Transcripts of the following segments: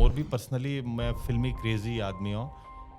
मोर भी पर्सनली मैं फिल्मी क्रेजी आदमी हूँ,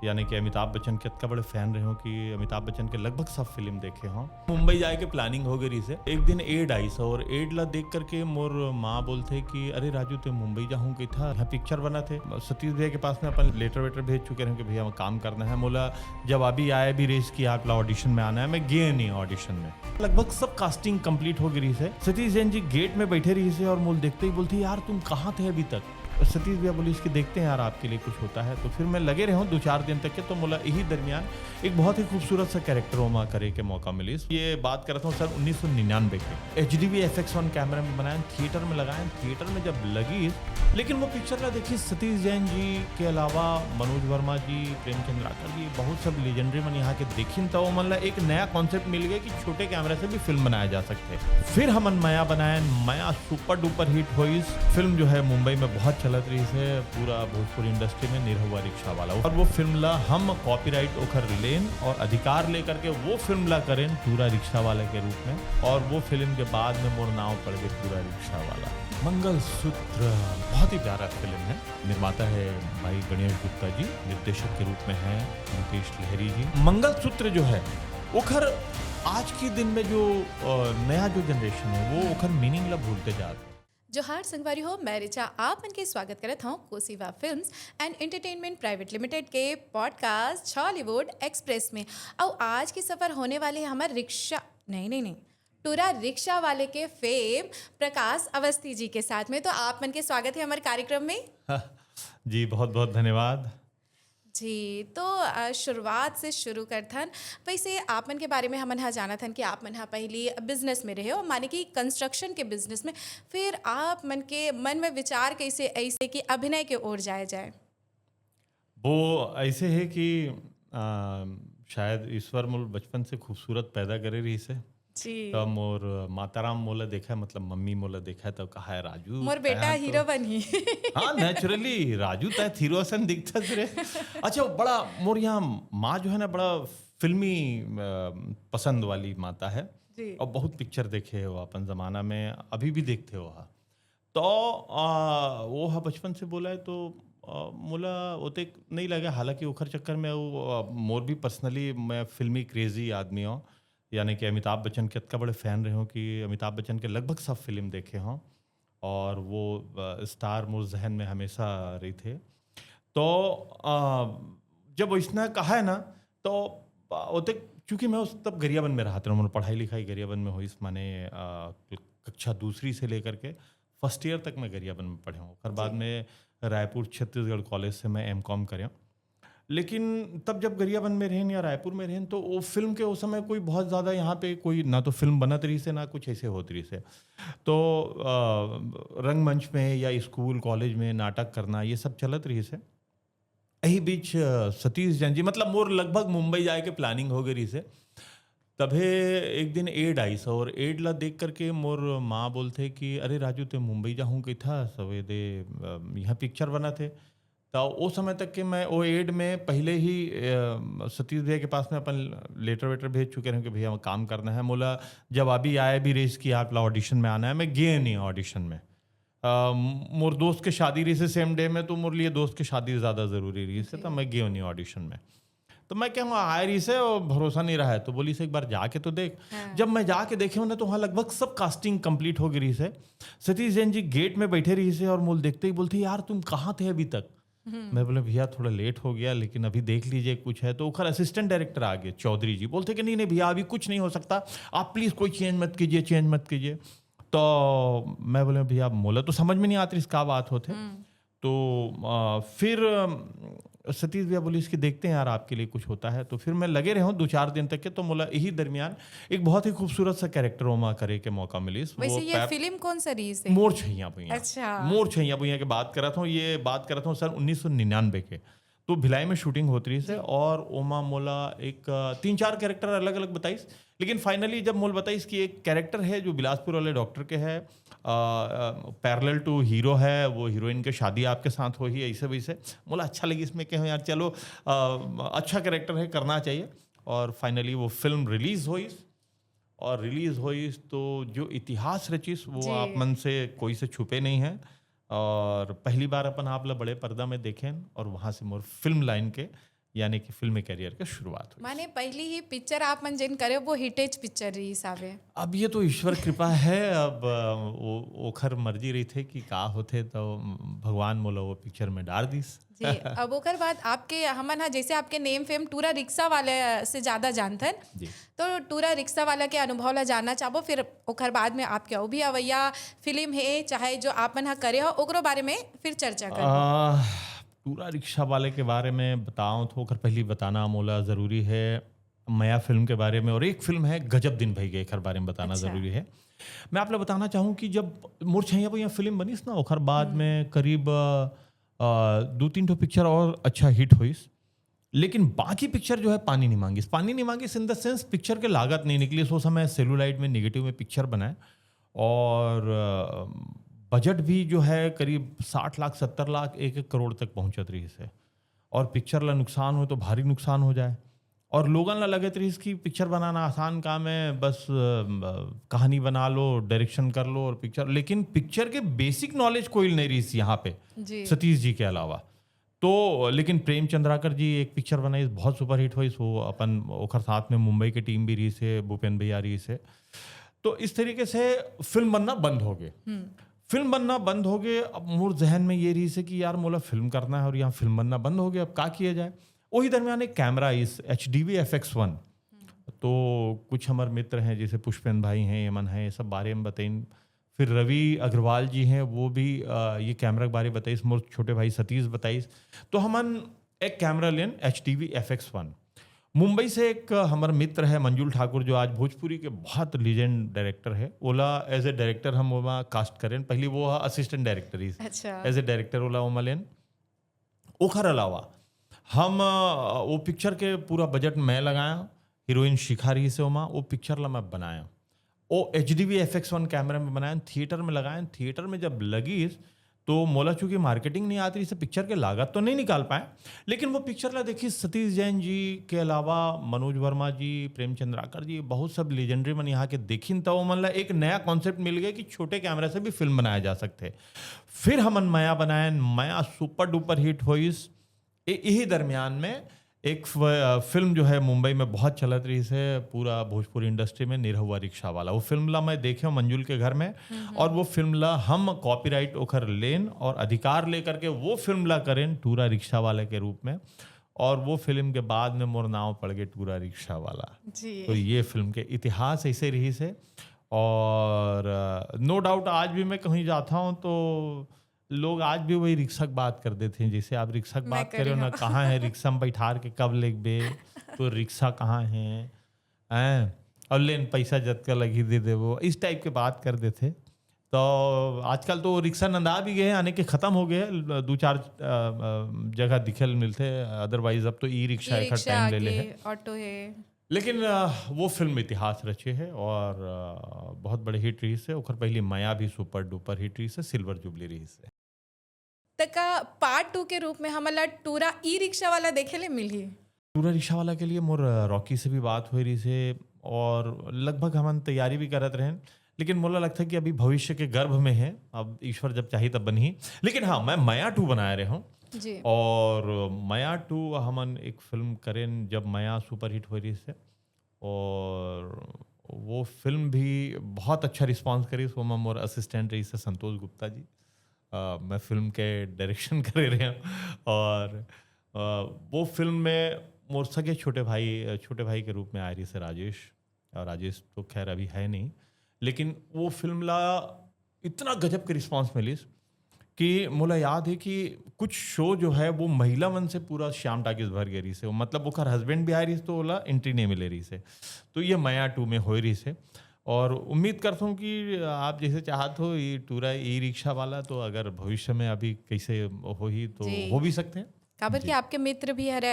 यानी कि अमिताभ बच्चन के इतना बड़े फैन रहे हो कि अमिताभ बच्चन के लगभग सब फिल्म देखे हों। मुंबई जाए के प्लानिंग हो गई से एक दिन एड आई सा और एड ला देख करके मोर माँ बोलते कि अरे राजू ते मुंबई जाऊँ कि था यहाँ पिक्चर बना थे सतीश भैया के पास में अपन लेटर वेटर भेज चुके हैं कि भैया काम करना है। मोला जब अभी आया भी रेस की आप ऑडिशन में आना है, मैं गए नहीं ऑडिशन में। लगभग सब कास्टिंग कंप्लीट हो गई से सतीश जैन जी गेट में बैठे रही से और मोल देखते ही बोलते यार तुम कहाँ थे अभी तक। सतीश भैया बोली इसके देखते हैं यार आपके लिए कुछ होता है। तो फिर मैं लगे रहा हूँ 2-4 दिन तक के। तो मोला यही दरमियान एक बहुत ही खूबसूरत सा कैरेक्टर वहाँ करे के मौका मिली। ये बात कर रहा हूँ सर 1999 के HDV FX1 कैमरा में बनाए, थिएटर में लगाए। थिएटर में जब लगी लेकिन वो पिक्चर ला देखी सतीश जैन जी के अलावा मनोज वर्मा जी, प्रेमचंद राठौर जी, बहुत सब लेजेंडरी मन यहाँ के देखी। तो वो मतलब एक नया कॉन्सेप्ट मिल गया कि छोटे कैमरे से भी फिल्म बनाया जा सकते। फिर हमन माया बनाए, माया सुपर डुपर हिट हुई। फिल्म जो है मुंबई में बहुत चलत रही है, पूरा भोजपुरी इंडस्ट्री में निरहुआ रिक्शा वाला। और वो फिल्म ला हम कॉपीराइट ओखर लेन और अधिकार लेकर के वो फिल्म ला करें पूरा रिक्शा वाला के रूप में। और वो फिल्म के बाद में मोर नाव पड़ गई पूरा रिक्शा वाला। मंगलसूत्र बहुत ही प्यारा फिल्म है। निर्माता है भाई गणेश गुप्ता जी, निर्देशक के रूप में है मुकेश लहरी जी। मंगलसूत्र जो है ओखर आज के दिन में जो नया जो जनरेशन है वो ओखर मीनिंग ला भूलते जा रहे। जोहार संगवारी हो, मैं रिचा आप मन के स्वागत करत हूँ Kosiva films and entertainment private limited के पॉडकास्ट हॉलीवुड एक्सप्रेस में। और आज की सफ़र होने वाले हमारे रिक्शा नहीं टूरा रिक्शा वाले के फेम प्रकाश अवस्थी जी के साथ में। तो आप मन के स्वागत है हमारे कार्यक्रम में। जी बहुत बहुत धन्यवाद जी। तो शुरुआत से शुरू करथन। वैसे आप मन के बारे में हमन हा जाना थन कि आप मन हा पहली बिजनेस में रहे हो, माने कि कंस्ट्रक्शन के बिजनेस में। फिर आप मन के मन में विचार कैसे ऐसे कि अभिनय के ओर जाए। वो ऐसे है कि शायद ईश्वर मोल बचपन से खूबसूरत पैदा करे रही से जी। तब मोर माताराम मोला देखा, मतलब मम्मी मोला देखा तब कहा है राजू मोर बेटा हीरो बनी। हाँ नेचुरली राजू तय हीरो सन दिखता रे। अच्छा बड़ा मोर यहाँ माँ जो है ना बड़ा फिल्मी पसंद वाली माता है जी। और बहुत पिक्चर देखे हो अपन जमाना में, अभी भी देखते हो। हाँ तो वो हाँ बचपन से बोला है तो मोला ओते नहीं लगा। हालांकि ओखर चक्कर में वो मोर भी पर्सनली मैं फिल्मी क्रेजी आदमी हूँ, यानी कि अमिताभ बच्चन के इतना बड़े फ़ैन रहे हो कि अमिताभ बच्चन के लगभग सब फिल्म देखे हों और वो स्टार मोर जहन में हमेशा रही थे। तो जब इसने कहा है ना तो ओते चूँकि मैं उस तब गरियाबंद में रहा था, मैंने पढ़ाई लिखाई गरियाबंद में हुई। माने कक्षा दूसरी से लेकर के फर्स्ट ईयर तक मैं गरियाबंद में पढ़े हूँ। फिर बाद में रायपुर छत्तीसगढ़ कॉलेज से मैं M.Com करें। लेकिन तब जब गरियाबंद में रहें या रायपुर में रहें तो वो फिल्म के उस समय कोई बहुत ज़्यादा यहाँ पे कोई ना तो फिल्म बनत रही से ना कुछ ऐसे होत रही से। तो रंगमंच में या स्कूल कॉलेज में नाटक करना ये सब चलत रही से। यही बीच सतीश जैन जी, मतलब मोर लगभग मुंबई जाए के प्लानिंग हो गई से तभे एक दिन एड आई सा और एड ला देख करके मोर माँ बोलते कि अरे राजू ते मुंबई जाऊँ कि था सवेदे यहाँ पिक्चर बना थे। तो उस समय तक के मैं वो एड में पहले ही सतीश भैया के पास में अपन लेटर वेटर भेज चुके हैं कि भैया काम करना है। मोला जब अभी आया भी रेस की आप ऑडिशन में आना है, मैं गए नहीं ऑडिशन में। मोर दोस्त के शादी रही से सेम डे में, तो मोर लिए दोस्त की शादी ज़्यादा ज़रूरी रही से, तो मैं गए नहीं ऑडिशन में। तो मैं क्या वहाँ आए रही से और भरोसा नहीं रहा है तो बोली से एक बार जाके तो देख। जब मैं जाके देखे ना तो वहाँ लगभग सब कास्टिंग कंप्लीट हो गई रही से। सतीश जैन जी गेट में बैठे रही से और मोल देखते ही बोलते यार तुम कहाँ थे अभी तक। मैं बोले भैया थोड़ा लेट हो गया लेकिन अभी देख लीजिए कुछ है। तो उखर असिस्टेंट डायरेक्टर आ गए चौधरी जी, बोलते कि नहीं भैया अभी कुछ नहीं हो सकता, आप प्लीज़ कोई चेंज मत कीजिए। तो मैं बोले भैया मोला तो समझ में नहीं आती इसका बात होते। तो फिर सतीश भैया बोली इसके देखते हैं यार आपके लिए कुछ होता है। तो फिर मैं लगे रहा हूँ 2-4 दिन तक के। तो मोला यही दरमियान एक बहुत ही खूबसूरत सा कैरेक्टर वहाँ करे के मौका मिली। वैसे ये फिल्म कौन सा रही से? मोर छैया भैया। अच्छा। मोर छैया भैया की बात कर रहा था। ये बात कर रहा था सर 1999 के। तो भिलाई में शूटिंग होती रही से और ओमा मोला एक 3-4 कैरेक्टर अलग अलग बताइस। लेकिन फाइनली जब मोल बताइस कि एक कैरेक्टर है जो बिलासपुर वाले डॉक्टर के है, पैरेलल टू हीरो है, वो हीरोइन के शादी आपके साथ हो ही ऐसे वैसे मोला अच्छा लगी इसमें कि यार चलो अच्छा कैरेक्टर है, करना चाहिए। और फाइनली वो फिल्म रिलीज़ हुई तो जो इतिहास रचिस वो आप मन से कोई से छुपे नहीं है। और पहली बार अपन आप ला बड़े पर्दा में देखें और वहाँ से मोर फिल्म लाइन के यानी कि फिल्मी करियर के शुरुआत हुई। माने पहली ही पिक्चर आप मन जिन करे वो हिटेज पिक्चर रही हिसाबे। अब ये तो ईश्वर कृपा है। अब वो ओखर मर्जी रही थे कि का होते तो भगवान मोला वो पिक्चर में डाल दीस। जी, अब ओकर बाद आपके हमन हा जैसे आपके नेम फेम टूरा रिक्शा वाले से ज्यादा जानथन, जी तो टूरा रिक्शा वाला के अनुभव ला जानना चाहबो, फिर ओकर बाद में आपके अउ भी अवैया फिल्म है चाहे जो आप मन हा करे हो ओकरो बारे में फिर चर्चा करबो। पूरा रिक्शा वाले के बारे में बताऊं तो ओकर पहली बताना मोला ज़रूरी है मया फिल्म के बारे में, और एक फिल्म है गजब दिन भई गए एकर बारे में बताना अच्छा। ज़रूरी है। मैं आप लोग बताना चाहूँ कि जब मोर छैया यहाँ फिल्म बनीस ना ओकर बाद में करीब 2-3 ठो पिक्चर और अच्छा हिट हुईस, लेकिन बाकी पिक्चर जो है पानी नहीं मांगिस इन द सेंस पिक्चर के लागत नहीं निकली। सो समय सेलुलाइट में निगेटिव में पिक्चर बनाए और बजट भी जो है करीब 60 लाख 70 लाख 1-1 करोड़ तक पहुंचत रही से, और पिक्चर ला नुकसान हो तो भारी नुकसान हो जाए, और लोगन ला लगत रही कि पिक्चर बनाना आसान काम है, बस कहानी बना लो, डायरेक्शन कर लो और पिक्चर, लेकिन पिक्चर के बेसिक नॉलेज कोई नहीं रही यहाँ पे जी सतीश जी के अलावा। तो लेकिन प्रेम चंद्राकर जी एक पिक्चर बनाई बहुत सुपर हिट हुई, सो अपन ओखर साथ में मुंबई की टीम भी रही से, भूपेन भैया रही से। तो इस तरीके से फिल्म बनना बंद हो गए। अब मोर जहन में ये रही से कि यार मोला फिल्म करना है और यहाँ फिल्म बनना बंद हो गया, अब का किया जाए। वही दरमियान एक कैमरा इस HDV FX1, तो कुछ हमारे मित्र हैं जैसे पुष्पेंद्र भाई हैं, यमन है, ये सब बारे में बताइन। फिर रवि अग्रवाल जी हैं, वो भी ये कैमरा के बारे में बताइस, मोर छोटे भाई सतीश बताइस। तो हमन एक कैमरा लेन HDV FX1। मुंबई से एक हमारा मित्र है मंजुल ठाकुर, जो आज भोजपुरी के बहुत लीजेंड डायरेक्टर है, ओला एज ए डायरेक्टर हम वहाँ कास्ट करें। पहले वो असिस्टेंट डायरेक्टर ही अच्छा एज ए डायरेक्टर ओला ओमा लेन। ओखर अलावा हम वो पिक्चर के पूरा बजट मैं लगाया, हीरोइन शिखा रही से ओमा, वो पिक्चर ला मैं बनाया, वो HDV FX1 कैमरा में बनाया, थिएटर में लगाया। थिएटर में जब लगी तो मोला चूंकि मार्केटिंग नहीं आती इसे पिक्चर के लागत तो नहीं निकाल पाए, लेकिन वो पिक्चर ला देखी सतीश जैन जी के अलावा मनोज वर्मा जी, प्रेम चंद्राकर जी, बहुत सब लेजेंडरी मन यहाँ के देखिन, तो मन ला एक नया कॉन्सेप्ट मिल गया कि छोटे कैमरा से भी फिल्म बनाया जा सकते। फिर हमन मया बनाए, मया सुपर डुपर हिट हुईस। यही दरमियान में एक फिल्म जो है मुंबई में बहुत चलत रही से पूरा भोजपुरी इंडस्ट्री में, निरहुआ रिक्शा वाला, वो फिल्म ला मैं देखे मंजुल के घर में, और वो फिल्म ला हम कॉपीराइट ओखर लेन और अधिकार लेकर के वो फिल्म ला करें टूरा रिक्शा वाले के रूप में, और वो फिल्म के बाद में मोर नाव पड़ गए टूरा रिक्शा वाला। जी तो ये फिल्म के इतिहास ऐसे रही से। और नो डाउट आज भी मैं कहीं जाता हूँ तो लोग आज भी वही रिक्शा की बात कर देते हैं, जैसे आप रिक्शा की मैं बात करी करो ना, हूँ। कहाँ है रिक्शा में बैठार के कब लेग बे, तो रिक्शा कहाँ है हैं, और लेन पैसा जत का लगी दे दे, वो इस टाइप के बात कर देते। तो आजकल तो रिक्शा नंदा भी गए, आने के ख़त्म हो गए, 2-4 जगह दिखल मिलते, अदरवाइज अब तो ई रिक्शा एक रिक्शा टाइम ले ले आगे है। ऑटो है। लेकिन वो फिल्म इतिहास रचे है और बहुत बड़े हिट रही से। ओकर पहली माया भी सुपर डुपर हिट रही से, सिल्वर जुबली रही से। तका पार्ट 2 के रूप में हमला टूरा ई रिक्शा वाला देखे ले मिली। टूरा रिक्शा वाला के लिए मोर रॉकी से भी बात हुई रही से, और लगभग हम तैयारी भी करत रहे, लेकिन मोला लगता है कि अभी भविष्य के गर्भ में है, अब ईश्वर जब चाहिए तब बनी। लेकिन हाँ, मैं माया 2 बनाया रहे हूँ, जी और माया 2 हमन एक फिल्म करें जब माया सुपर हिट हो रही से, और वो फिल्म भी बहुत अच्छा रिस्पांस करी। सो मैं मोर असिस्टेंट रही से संतोष गुप्ता जी, मैं फिल्म के डायरेक्शन करे रहे हैं, और वो फिल्म में मोर सगे छोटे भाई के रूप में आ रही से राजेश, और राजेश तो खैर अभी है नहीं, लेकिन वो फिल्म ला इतना गजब के रिस्पांस मिली कि मोला याद है कि कुछ शो जो है वो महिला मन से पूरा श्याम टाकिस भर गई रही से, मतलब वो हस्बैंड भी आ रही से तो ओला एंट्री नहीं मिले रही से। तो ये माया 2 में हो रही से, और उम्मीद करता हूँ कि आप जैसे चाहते हो ये टूरा ई रिक्शा वाला, तो अगर भविष्य में अभी कैसे हो ही तो जी। हो भी सकते हैं। काबर कि आपके मित्र भी हरे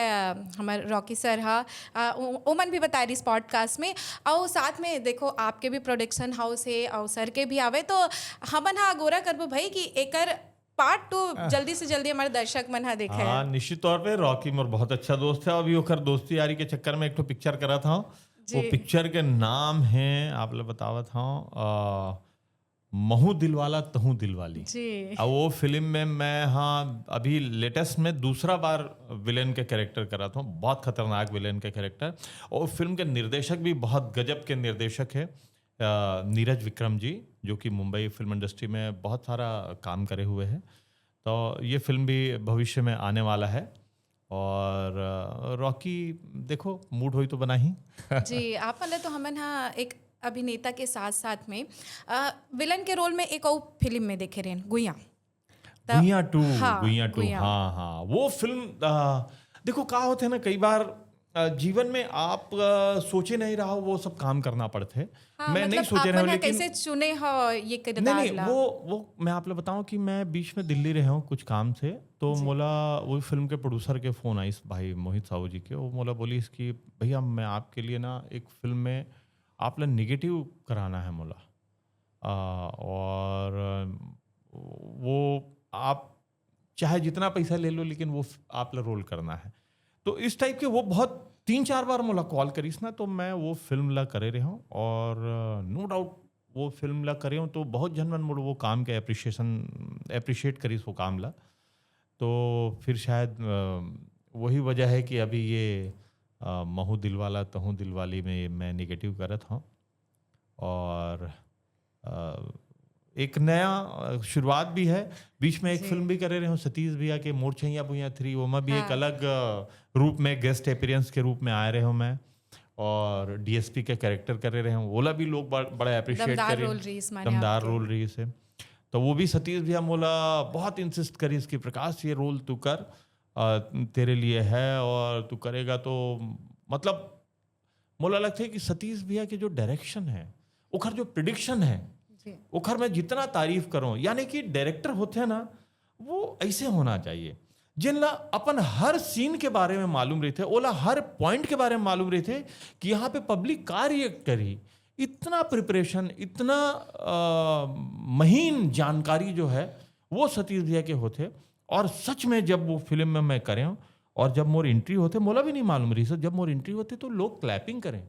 हमारे रॉकी सर हा ओमन भी बता रही इस पॉडकास्ट में, और साथ में देखो आपके भी प्रोडक्शन हाउस है और सर के भी आवे, तो हमन हा गोरा करबो भाई कि एकर पार्ट 2 जल्दी से जल्दी हमारे दर्शक मन हा देखे। हाँ, निश्चित तौर पे रॉकी मोर बहुत अच्छा दोस्त है, अभी ओकर दोस्ती यारी के चक्कर में एक तो पिक्चर करा था। वो जी। पिक्चर के नाम है आप लोग बतावत हूँ, महू दिलवाला तहू दिलवाली। जी। अब वो फिल्म में मैं, हाँ, अभी लेटेस्ट में दूसरा बार विलेन के कैरेक्टर कर रहा था, बहुत खतरनाक विलेन के कैरेक्टर। और फिल्म के निर्देशक भी बहुत गजब के निर्देशक है, नीरज विक्रम जी, जो कि मुंबई फिल्म इंडस्ट्री में बहुत सारा काम करे हुए हैं। तो ये फिल्म भी भविष्य में आने वाला है। और रॉकी देखो, मूड होई तो बना ही। जी, आप वाला तो हमन हाँ एक अभिनेता के साथ साथ में विलन के रोल में एक और फिल्म में देखे रहे गुइया। गुइया टू, हाँ, गुइया टू, गुइया। हाँ हाँ, वो फिल्म देखो क्या होते हैं ना, कई बार जीवन में आप सोचे नहीं रहा हो, वो सब काम करना पड़ते हैं। हाँ, मैं नहीं मतलब सोचे रहा हूँ, आपन लेकिन कैसे चुने हो ये नहीं किरदार नहीं, ला। वो मैं आप लोग बताऊं कि मैं बीच में दिल्ली रहा हूँ कुछ काम से। तो जी। मोला वो फिल्म के प्रोड्यूसर के फ़ोन आई, इस भाई मोहित साहू जी के। वो मोला बोली इसकी, भैया मैं आपके लिए ना एक फिल्म में आप लोग निगेटिव कराना है मोला। और वो आप चाहे जितना पैसा ले लो, लेकिन वो आप लोग रोल करना है। तो इस टाइप के वो बहुत 3-4 बार मोला कॉल करीस ना, तो मैं वो फिल्म ला करे रहा हूँ। और नो डाउट वो फिल्म ला करे हूँ तो बहुत जनमन मोड़ वो काम के अप्रिशिएट करीस वो काम ला। तो फिर शायद वही वजह है कि अभी ये महू दिलवाला तहू दिलवाली में मैं निगेटिव करत हूँ। और अ, एक नया शुरुआत भी है। बीच में एक जी। फिल्म भी करे रहे हूँ सतीश भैया के, मोर छैया भुइया 3, वो में भी एक हाँ। अलग रूप में गेस्ट अपीयरेंस के रूप में आए रहे हूँ मैं। और डीएसपी के कैरेक्टर करे रहे हूँ, ओला भी लोग बड़े अप्रिशिएट दमदार करे, रोल रही माने दमदार आपके। रोल रही से। तो वो भी सतीश भैया मोला बहुत इंसिस्ट करी इसकी, प्रकाश ये रोल तू कर, तेरे लिए है और तू करेगा तो मतलब मोला लगता है कि सतीश भैया के जो डायरेक्शन है, ओखर जो प्रिडिक्शन है, जी। ओखर मैं जितना तारीफ करूं, यानी कि डायरेक्टर होते हैं ना, वो ऐसे होना चाहिए जिनला अपन हर सीन के बारे में मालूम रहते, ओला हर पॉइंट के बारे में मालूम रहते कि यहाँ पे पब्लिक का रिएक्ट करी। इतना प्रिपरेशन, इतना महीन जानकारी जो है वो सतीश भैया के होते। और सच में जब वो फिल्म में मैं करें, और जब मोर एंट्री होते, मोला भी नहीं मालूम रही सर, जब मोर एंट्री होते तो लोग क्लैपिंग करें।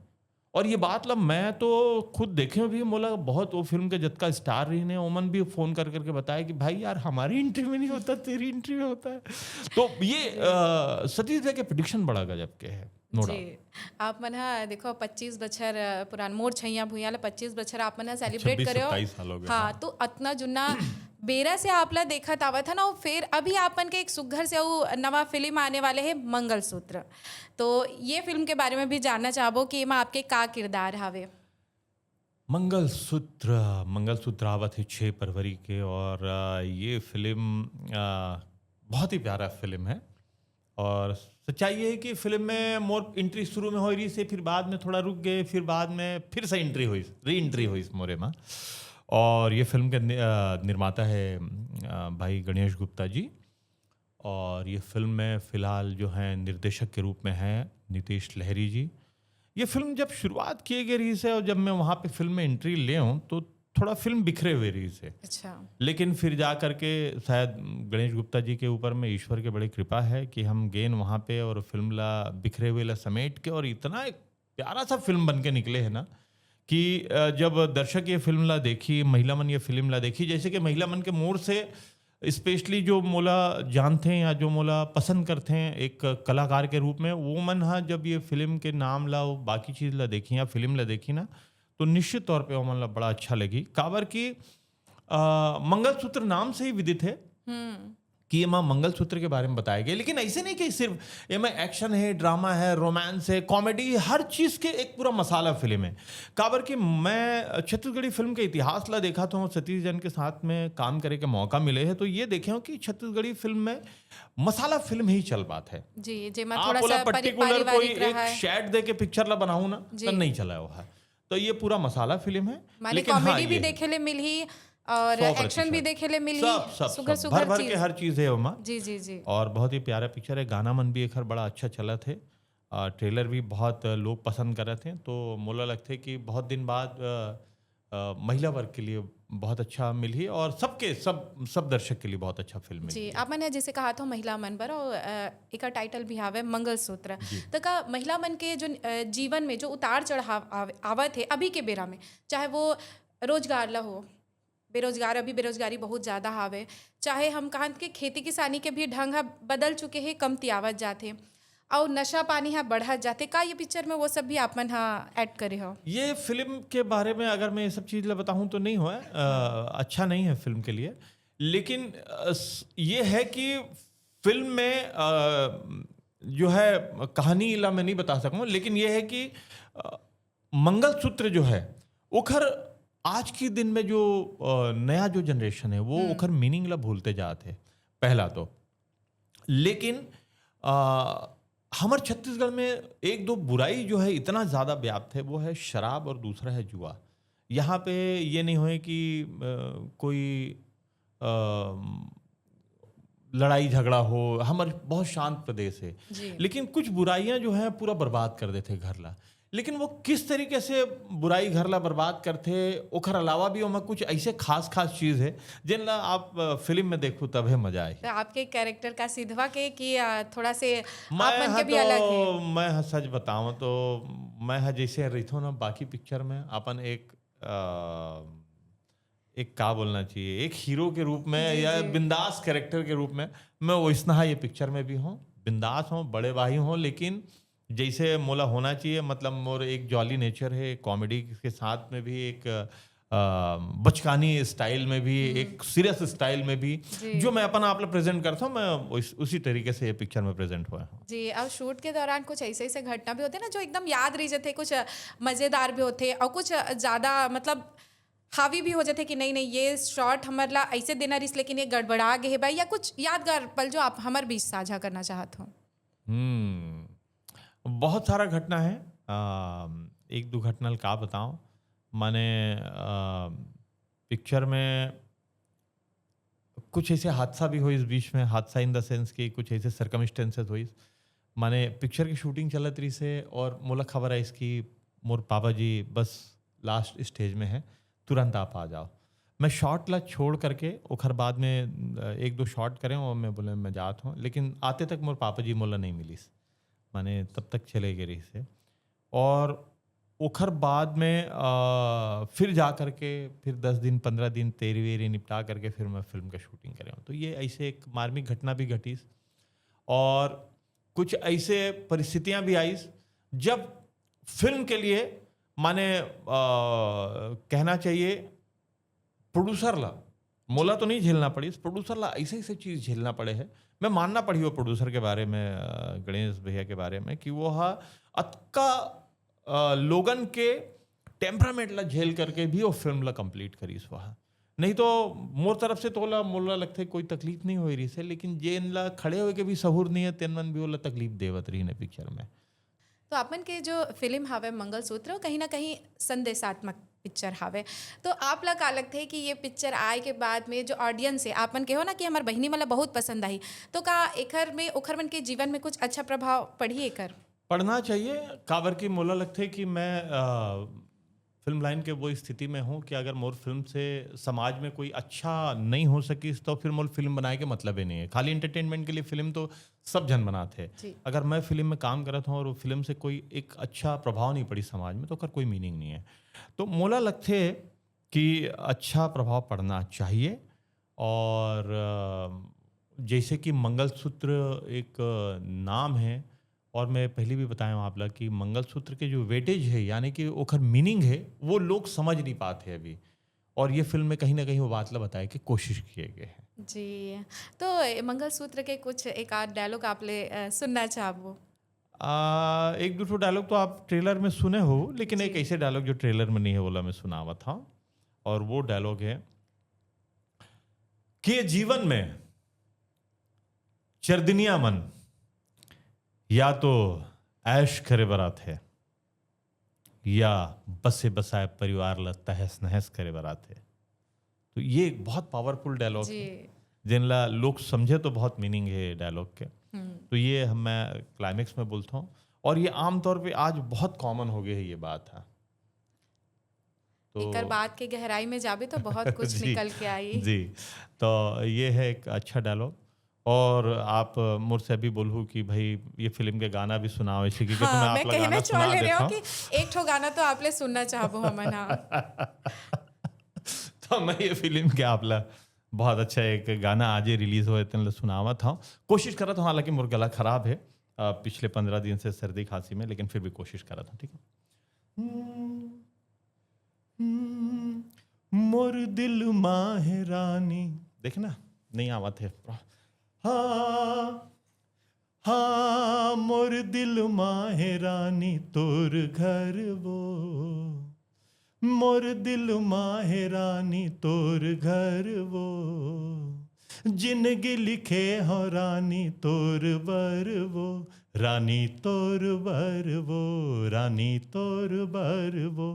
और ये बात लब मैं तो खुद देखे भी, मोला बहुत वो फिल्म के जितना स्टार रही ने ओमन भी फोन कर करके बताया कि भाई यार हमारी एंट्री में नहीं होता, तेरी एंट्री में होता है। तो ये सतीश भैया के प्रिडिक्शन बड़ा गजब के है, नो डाउट। जी, आप मन हा देखो 25 बछर पुरान मोर छैया भुइया ला 25 बछर आप मन हा सेलिब्रेट 26 करे हो। 27 साल हो गए। हाँ, तो अतना जुन्ना बेरा से आप ला देखत आवत है ना, और फिर अभी आपन के एक सुघर से वो नवा फिल्म आने वाले है मंगलसूत्र। तो ये फिल्म के बारे में भी जानना चाहबो कि एमा आपके का किरदार हावे। मंगलसूत्र आवत है 6 फरवरी के। और ये फिल्म बहुत ही प्यारा फिल्म है। और सच्चाई ये है कि फिल्म में मोर एंट्री शुरू में हो रही से, फिर बाद में थोड़ा रुक गए, फिर बाद में फिर से एंट्री हुई, री एंट्री हुई इस मोरे में। और ये फिल्म के निर्माता है भाई गणेश गुप्ता जी। और ये फिल्म में फ़िलहाल जो हैं निर्देशक के रूप में हैं नीतीश लहरी जी। ये फिल्म जब शुरुआत की गई रही से, और जब मैं वहाँ पे फिल्म में एंट्री ले हूँ तो थोड़ा फिल्म बिखरे हुए रही से। अच्छा। लेकिन फिर जा करके शायद गणेश गुप्ता जी के ऊपर में ईश्वर की बड़ी कृपा है कि हम गेन वहाँ पे और फिल्म ला बिखरे हुए ला समेट के, और इतना एक प्यारा सा फिल्म बन के निकले है ना कि जब दर्शक ये फिल्म ला देखी, महिला मन ये फिल्म ला देखी, जैसे कि महिला मन के मोड़ से स्पेशली जो मोला जानते हैं या जो मोला पसंद करते हैं एक कलाकार के रूप में, वो मन हाँ जब ये फिल्म के नाम ला बाकी चीज़ ला देखी या फिल्म ला देखी ना, तो निश्चित तौर पे वो मन ला बड़ा अच्छा लगी। काबर की मंगलसूत्र नाम से ही विदित है कि ये माँ मंगलसूत्र के बारे में बताया गया। लेकिन ऐसे नहीं कि सिर्फ ये में एक्शन है, ड्रामा है, रोमांस है, कॉमेडी, हर चीज़ के एक पूरा मसाला फिल्म है। काबर कि मैं छत्तीसगढ़ी फिल्म के इतिहास ला देखा था, सतीश जन के साथ में काम करे के मौका मिले है, तो ये देखे हो कि छत्तीसगढ़ी फिल्म में मसाला फिल्म ही चल पाता है। जी, जेमा आप थोड़ा बोला सा पर्टिकुलर कोई पारिवारिक एक रहा है। शेड दे के पिक्चर ला बनाऊं ना, जी। तो नहीं चला हुआ है। तो ये पूरा मसाला फिल्म है। माने लेकिन हाँ, कॉमेडी भी ये है। देखे ले मिली और 100% एक्शन भी देखे ले मिली, सब सब सुगर सब सुगर भर भर चीज। के हर चीज़ है वहाँ। जी जी जी। और बहुत ही प्यारा पिक्चर है। गाना मन भी एक हर बड़ा अच्छा चला थे। ट्रेलर भी बहुत लोग पसंद कर रहे थे। तो मोला लगता है कि बहुत दिन बाद महिला वर्ग के लिए बहुत अच्छा मिली, और सबके सब दर्शक के लिए बहुत अच्छा फिल्म मिली। जी, आप मैंने जैसे कहा था महिला मन पर, और एक टाइटल भी हावे मंगलसूत्र। तो का महिला मन के जो जीवन में जो उतार चढ़ाव आवत है अभी के बेरा में, चाहे वो रोजगार ला हो, अभी बेरोजगारी बहुत ज़्यादा हावे, चाहे हम कहाँ कि खेती किसानी के भी ढंग ह बदल चुके हैं, कमती आवत जाथे और नशा पानी हा बढ़त जाथे। का ये पिक्चर में वो सब भी आप मन हा ऐड करे हो? ये फिल्म के बारे में अगर मैं ये सब चीज़ बताऊं तो नहीं हुआ है, अच्छा नहीं है फिल्म के लिए। लेकिन ये है कि फिल्म में जो है कहानी ला मैं नहीं बता सकूं, लेकिन ये है कि मंगलसूत्र जो है ओखर आज के दिन में जो नया जो जनरेशन है वो ओखर मीनिंग ला भूलते जाते हैं पहला तो। लेकिन हमारे छत्तीसगढ़ में एक दो बुराई जो है इतना ज़्यादा व्याप्त है, वो है शराब और दूसरा है जुआ। यहाँ पे ये नहीं होए कि कोई लड़ाई झगड़ा हो, हमारे बहुत शांत प्रदेश है, लेकिन कुछ बुराइयां जो हैं पूरा बर्बाद कर देते घर ला। लेकिन वो किस तरीके से बुराई घर ला बर्बाद करते, ओखर अलावा भी ओमा कुछ ऐसे खास खास चीज़ है जिन ला आप फिल्म में देखो तब है मजा आए। तो आपके कैरेक्टर का सिद्धवा के कि थोड़ा से मैं आप मन हाँ के भी अलग है? तो मैं हाँ सच बताऊं तो मैं हाँ जैसे रही ना बाकी पिक्चर में अपन एक का बोलना चाहिए, एक हीरो के रूप में जी, या जी। बिंदास कैरेक्टर के रूप में मैं वैसना ये पिक्चर में भी हूँ, बिंदास हूँ, बड़े भाई हूँ, लेकिन जैसे मोला होना चाहिए। मतलब मोर एक जॉली नेचर है, कॉमेडी के साथ में भी एक बचकानी स्टाइल में भी, एक सीरियस स्टाइल में भी, जी। जो मैं अपन आप प्रेजेंट करता हूँ, मैं उसी तरीके से ये पिक्चर में प्रेजेंट हुआ हूँ। जी, और शूट के दौरान कुछ ऐसे ऐसे घटना भी होते हैं ना जो एकदम याद रह जाते, कुछ मज़ेदार भी होते और कुछ ज़्यादा मतलब हावी भी हो जाते कि नहीं नहीं ये शॉट हमारे ला ऐसे देना रिस, लेकिन ये गड़बड़ा गए है भाई, या कुछ यादगार पल जो आप हमारे बीच साझा करना चाहते हो? बहुत सारा घटना है। एक दो घटना का बताऊं, मैंने पिक्चर में कुछ ऐसे हादसा भी हुई इस बीच में, हादसा इन द सेंस कि कुछ ऐसे सर्कमस्टेंसेस हुई। माने पिक्चर की शूटिंग चलत रही से और मोला खबर है इसकी मोर पापा जी बस लास्ट स्टेज में है, तुरंत आप आ जाओ। मैं शॉट ला छोड़ करके ओखर बाद में एक दो शॉट करें और मैं बोले मैं जात हूँ, लेकिन आते तक मोर पापा जी मोला नहीं मिलीस, माने तब तक चले गए रही से। और ओखर बाद में फिर जा करके फिर 10 दिन 15 दिन तेरी वेरी निपटा करके फिर मैं फिल्म का शूटिंग करे हूँ। तो ये ऐसे एक मार्मिक घटना भी घटी और कुछ ऐसे परिस्थितियां भी आई जब फिल्म के लिए माने कहना चाहिए प्रोड्यूसर ला मोला तो नहीं झेलना पड़ी, प्रोड्यूसर ला ऐसे ऐसे चीज़ झेलना पड़े है। मैं मानना पड़ी वो प्रोड्यूसर के बारे में, गणेश भैया के बारे में, कि वो अतका लोगन के टेम्परामेंट ला झेल करके भी वो फिल्म ला कंप्लीट करी इस वहाँ। नहीं तो मोर तरफ से तो मोला लगता है कोई तकलीफ नहीं हो रही से, लेकिन जेन ला खड़े होके भी सहूर नहीं है तेन मन भी वो तकलीफ देवत रही ने पिक्चर में। तो अपन के जो फिल्म हावे मंगलसूत्र वो कहीं ना कहीं संदेशात्मक पिक्चर हावे, तो आप ला का लगता है कि ये पिक्चर आए के बाद में जो ऑडियंस है आपन के हो ना कि हमार बहिनी मला बहुत पसंद आई, तो का एकर में ओखर मन के जीवन में कुछ अच्छा प्रभाव पड़ी? एकर पढ़ना चाहिए। काबर की मोला लगता है कि मैं फिल्म लाइन के वो स्थिति में हूँ कि अगर मोर फिल्म से समाज में कोई अच्छा नहीं हो सकी तो फिर मोर फिल्म बनाए के मतलब ही नहीं है। खाली एंटरटेनमेंट के लिए फिल्म तो सब जन बनाते हैं। अगर मैं फिल्म में काम करता हूँ और वो फिल्म से कोई एक अच्छा प्रभाव नहीं पड़ी समाज में तो कर कोई मीनिंग नहीं है। तो मोला लगता है कि अच्छा प्रभाव पड़ना चाहिए। और जैसे कि मंगलसूत्र एक नाम है, और मैं पहले भी बताया हूँ आप लोग कि मंगलसूत्र के जो वेटेज है यानी कि ओखर मीनिंग है वो लोग समझ नहीं पाते अभी, और ये फिल्म में कहीं ना कहीं वो बात ला बताया कि कोशिश किए गए हैं। जी, तो मंगलसूत्र के कुछ एक आध डायलॉग आप ले सुनना चाहो? एक दूसरा डायलॉग तो आप ट्रेलर में सुने हो, लेकिन एक ऐसे डायलॉग जो ट्रेलर में नहीं है बोला मैं सुनावा था, और वो डायलॉग है कि जीवन में चरदिनिया मन या तो ऐश करे बरात है या बसे बसाए परिवार ला तहस नहस करे बरात है। तो ये एक बहुत पावरफुल डायलॉग है जिनला लोग समझे तो बहुत मीनिंग है डायलॉग के। तो ये मैं क्लाइमेक्स में बोलता हूँ, और ये आमतौर पे आज बहुत कॉमन हो गई है ये बात है। तो एकर बात के गहराई में जाबे तो बहुत कुछ निकल के आई जी। तो ये है एक अच्छा डायलॉग। और आप मुझसे अभी बोलूँ कि भाई ये फिल्म के गाना भी सुनाओ इसी की, हाँ, तो मैं मैं आप ला कहना गाना चाह सुना ले रहे देता हो हूँ। कि एक ठो गाना तो आप ले सुनना चाहबो हमन। तो मैं ये फिल्म के आपला बहुत अच्छा एक गाना आज ही रिलीज हुए थे सुनावा था, कोशिश कर रहा था, हालांकि मोर गला खराब है पिछले 15 दिन से सर्दी खांसी में, लेकिन फिर भी कोशिश कर रहा था। ठीक है। मोर दिल माहे रानी, देखे ना नहीं आवा थे। हाँ हाँ मोर दिल माहे रानी तोर घर वो, मोर दिल माहे रानी तोर घर वो, जिंदगी लिखे हो रानी तोर बर वो, रानी तोर बर वो, रानी तोर बर वो,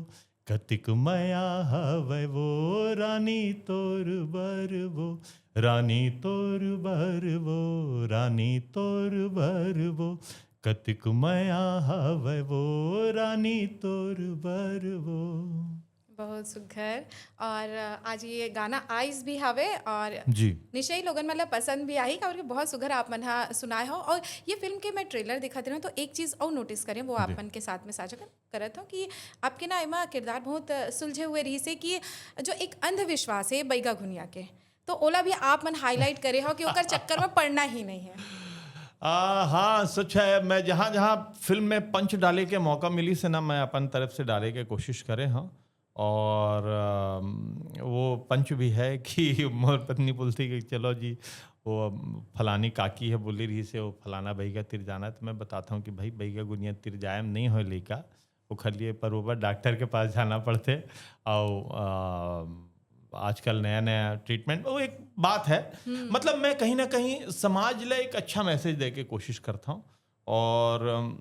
कतिक मया हवै वो, रानी तोर बर वो, रानी तोर बर वो, रानी तोर बर वो, कतिक मया हवै वो, रानी तोर बर वो। बहुत सुघर। और आज ये गाना आइस भी हवे और जी निश्चय लोगन मतलब पसंद भी आई और बहुत सुघर आप मन हा सुनाए हो। और ये फिल्म के मैं ट्रेलर दिखाते रहा तो एक चीज़ और नोटिस करें, वो आप मन के साथ में साझा करत हूँ कि आपके ना एमा किरदार बहुत सुलझे हुए रही से कि जो एक अंधविश्वास है बैगा घुनिया के, तो ओला भी आप मन हाईलाइट करे हो कि ओकर चक्कर में पड़ना ही नहीं है। हाँ सच है, मैं जहाँ जहाँ फिल्म में पंच डाले के मौका मिली से ना मैं अपन तरफ से डाले के कोशिश करे हाँ। और वो पंच भी है कि मोर पत्नी बोलती कि चलो जी वो फलानी काकी है बोली रही से वो फलाना बहिगा तिर जाना है, तो मैं बताता हूँ कि भाई बहिगा गुनिया तिर जायम नहीं हो लेका, वो खलिए पर ऊपर डॉक्टर के पास जाना पड़ते। और आजकल नया नया ट्रीटमेंट वो एक बात है। मतलब मैं कहीं ना कहीं समाज ला एक अच्छा मैसेज दे के कोशिश करता हूँ। और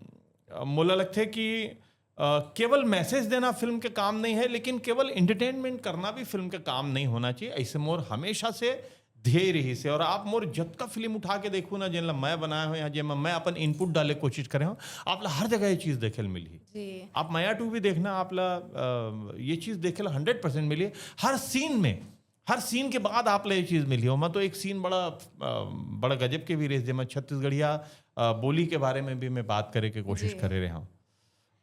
मुझे लगता है कि केवल मैसेज देना फिल्म के काम नहीं है, लेकिन केवल एंटरटेनमेंट करना भी फिल्म का काम नहीं होना चाहिए। ऐसे मोर हमेशा से ध्येय रही से। और आप मोर जब का फिल्म उठा के देखू ना जिन मैं बनाया हो या जिन मैं अपन इनपुट डाले कोशिश करे हो, आप ला हर जगह ये चीज़ देखे मिली जी। आप माया 2 भी देखना, आप ला ये चीज़ देखे 100% मिली हर सीन में। हर सीन के बाद आप ला ये चीज़ मिली हो। मैं तो एक सीन बड़ा गजब के भी रहे जिसमें छत्तीसगढ़िया बोली के बारे में भी मैं बात करे के कोशिश करे रहा हूँ।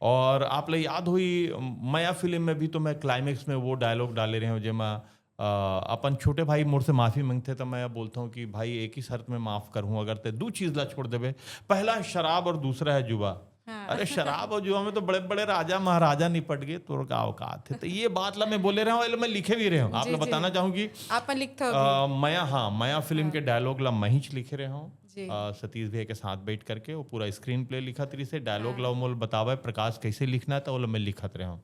और आप लोग याद हुई माया फिल्म में भी तो मैं क्लाइमेक्स में वो डायलॉग डाले रहे हूँ जिसमें अपन छोटे भाई मोर से माफ़ी मांगते, तो मैं बोलता हूँ कि भाई एक ही शर्त में माफ़ करूँ अगर ते 2 चीज़ ला छोड़ देवे, पहला शराब और दूसरा है जुआ। हाँ। अरे शराब और जुआ में तो बड़े बड़े राजा महाराजा निपट गए, तो का औकात है। तो ये बात ला मैं बोले रहा हूँ, मैं लिखे भी रहे हूँ। आप लोग बताना चाहूँगी आप लिखते हो माया, हाँ माया फिल्म के डायलॉग ला मैं ही लिखे रहा हूँ जी। सतीश भैया के साथ बैठ करके वो पूरा स्क्रीन प्ले लिखा तरी से डायलॉग ला मोल बतावा प्रकाश कैसे लिखना है, तो वो मैं लिखत रहा हूँ।